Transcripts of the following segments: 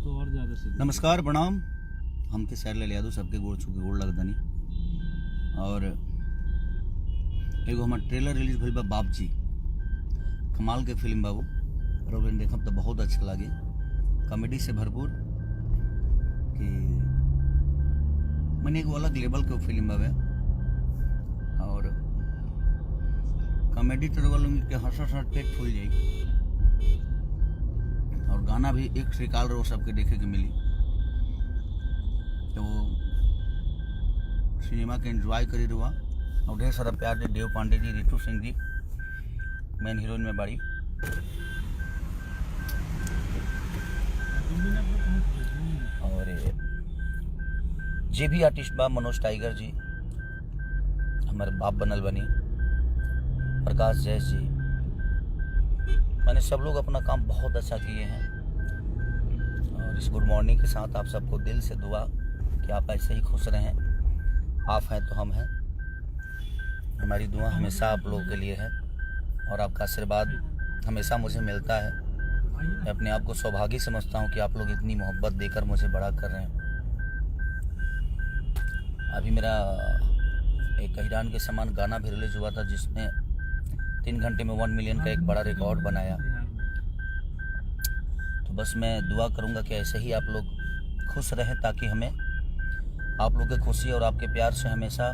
तो और ज़्यादा सीधी। नमस्कार प्रणाम। हमके सैर ले यादव सबके गोड़ छुके गोड़ लगदनी। और एगो हमार ट्रेलर रिलीज भइल बा बाबजी। कमाल के फिल्म बाबू, और देखब तो बहुत अच्छा लगे। कॉमेडी से भरपूर कि मैंने एगो अलग लेवल के फिल्म बावे। और कॉमेडी तो के हंस पेट फूल जाई, और गाना भी एक से काल रो सबके देखे के मिली। तो सिनेमा के एंजॉय करी रुआ, और ढेर सारा प्यार दे। देव पांडे जी, रितु सिंह जी मेन हीरोइन में बाड़ी। और जे भी आर्टिस्ट बा, मनोज टाइगर जी हमारे बाप बनल बनी, प्रकाश जैस जी, मैंने सब लोग अपना काम बहुत अच्छा किए हैं। और इस गुड मॉर्निंग के साथ आप सबको दिल से दुआ कि आप ऐसे ही खुश रहें। आप हैं तो हम हैं। हमारी दुआ हमेशा आप लोगों के लिए है, और आपका आशीर्वाद हमेशा मुझे मिलता है। मैं अपने आप को सौभाग्य समझता हूँ कि आप लोग इतनी मोहब्बत देकर मुझे बड़ा कर रहे हैं। अभी मेरा एक हिरान के समान गाना भी रिलीज हुआ था, जिसने 3 घंटे में 1 मिलियन का एक बड़ा रिकॉर्ड बनाया। तो बस मैं दुआ करूंगा कि ऐसे ही आप लोग खुश रहें, ताकि हमें आप लोग की खुशी और आपके प्यार से हमेशा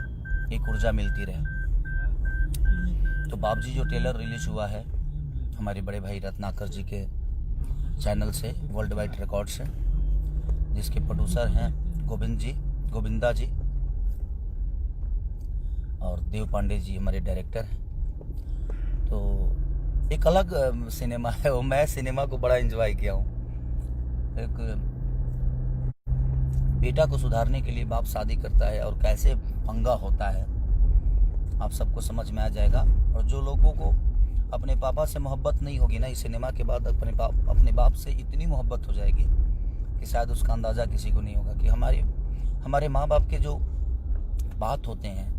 एक ऊर्जा मिलती रहे। तो बाबजी जो ट्रेलर रिलीज हुआ है हमारे बड़े भाई रत्नाकर जी के चैनल से, वर्ल्ड वाइड रिकॉर्ड से, जिसके प्रोड्यूसर हैं गोविंदा जी, और देव पांडे जी हमारे डायरेक्टर हैं। तो एक अलग सिनेमा है वो। मैं सिनेमा को बड़ा एंजॉय किया हूँ। एक बेटा को सुधारने के लिए बाप शादी करता है, और कैसे पंगा होता है आप सबको समझ में आ जाएगा। और जो लोगों को अपने पापा से मोहब्बत नहीं होगी ना, इस सिनेमा के बाद अपने बाप से इतनी मोहब्बत हो जाएगी कि शायद उसका अंदाज़ा किसी को नहीं होगा कि हमारे माँ बाप के जो बात होते हैं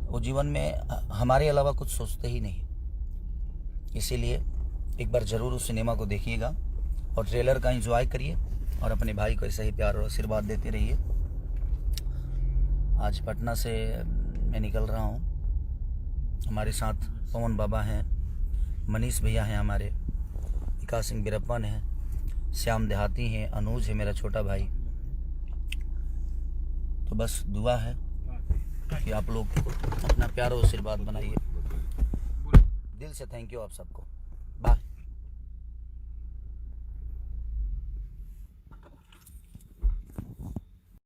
वो जीवन में हमारे अलावा कुछ सोचते ही नहीं। इसीलिए एक बार ज़रूर उस सिनेमा को देखिएगा और ट्रेलर का एंजॉय करिए, और अपने भाई को ऐसे ही प्यार और आशीर्वाद देते रहिए। आज पटना से मैं निकल रहा हूँ। हमारे साथ पवन बाबा हैं, मनीष भैया हैं, हमारे विकास सिंह बिरप्पन हैं, श्याम देहाती हैं, अनुज है मेरा छोटा भाई। तो बस दुआ है कि आप लोग अपना प्यार और आशीर्वाद बनाइए। दिल से थैंक यू आप सबको।